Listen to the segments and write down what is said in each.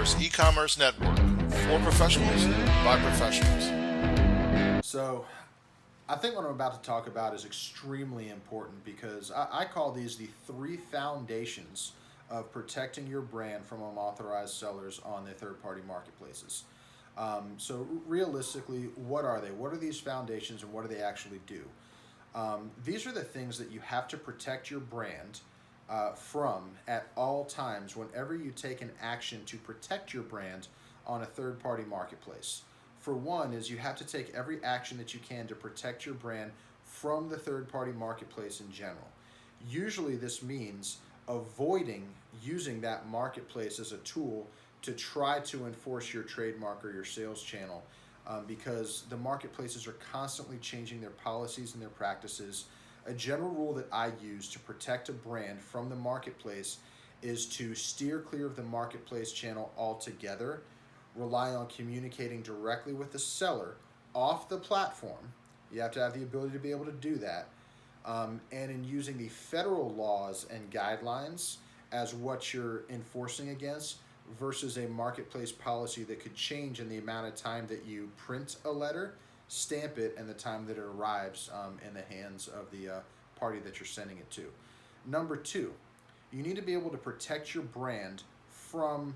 eCommerce, e-commerce network for professionals by professionals. So, I think what I'm about to talk about is extremely important because I call these the three foundations of protecting your brand from unauthorized sellers on the third-party marketplaces. So, realistically, what are they? What are these foundations and what do they actually do? These are the things that you have to protect your brand from at all times whenever you take an action to protect your brand on a third-party marketplace. For one is you have to take every action that you can to protect your brand from the third-party marketplace in general. Usually this means avoiding using that marketplace as a tool to try to enforce your trademark or your sales channel because the marketplaces are constantly changing their policies and their practices. A general rule that I use to protect a brand from the marketplace is to steer clear of the marketplace channel altogether, rely on communicating directly with the seller off the platform. You have to have the ability to be able to do that. And in using the federal laws and guidelines as what you're enforcing against versus a marketplace policy that could change in the amount of time that you print a letter, stamp it, and the time that it arrives in the hands of the party that you're sending it to. Number two, you need to be able to protect your brand from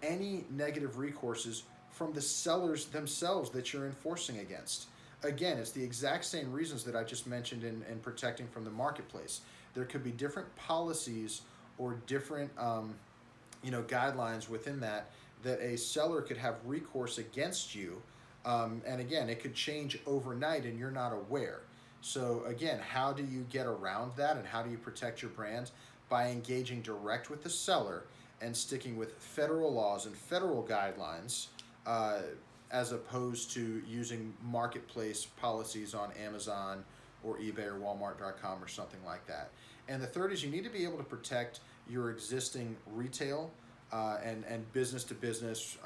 any negative recourses from the sellers themselves that you're enforcing against. Again, it's the exact same reasons that I just mentioned in protecting from the marketplace. There could be different policies or different guidelines within that a seller could have recourse against you. And again, it could change overnight and you're not aware. So again, how do you get around that and how do you protect your brand? By engaging direct with the seller and sticking with federal laws and federal guidelines as opposed to using marketplace policies on Amazon or eBay or Walmart.com or something like that. And the third is you need to be able to protect your existing retail and business-to-business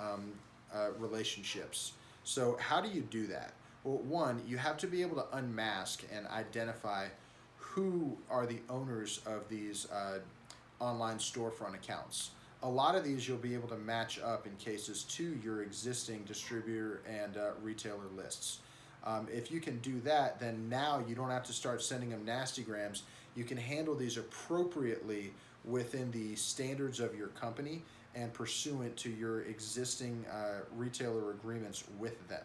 relationships. So how do you do that? Well, one, you have to be able to unmask and identify who are the owners of these online storefront accounts. A lot of these you'll be able to match up in cases to your existing distributor and retailer lists. If you can do that, then now you don't have to start sending them nastygrams. You can handle these appropriately within the standards of your company and pursuant to your existing retailer agreements with them.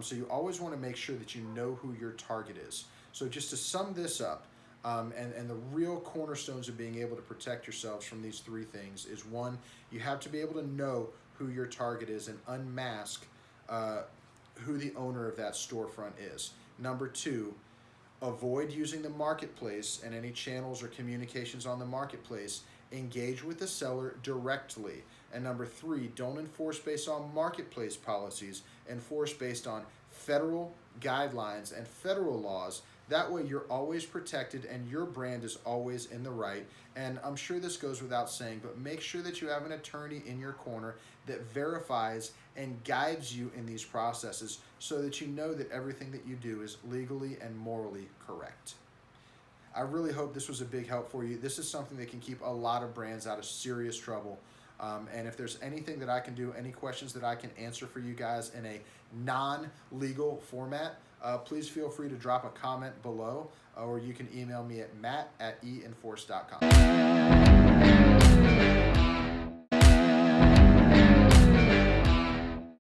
So you always want to make sure that you know who your target is. So just to sum this up, and the real cornerstones of being able to protect yourselves from these three things is one, you have to be able to know who your target is and unmask who the owner of that storefront is. Number two, avoid using the marketplace and any channels or communications on the marketplace. Engage with the seller directly. And number three, don't enforce based on marketplace policies, enforce based on federal guidelines and federal laws. That way you're always protected and your brand is always in the right. And I'm sure this goes without saying, but make sure that you have an attorney in your corner that verifies and guides you in these processes so that you know that everything that you do is legally and morally correct. I really hope this was a big help for you. This is something that can keep a lot of brands out of serious trouble. And if there's anything that I can do, any questions that I can answer for you guys in a non-legal format, please feel free to drop a comment below, or you can email me at matt@enforce.com.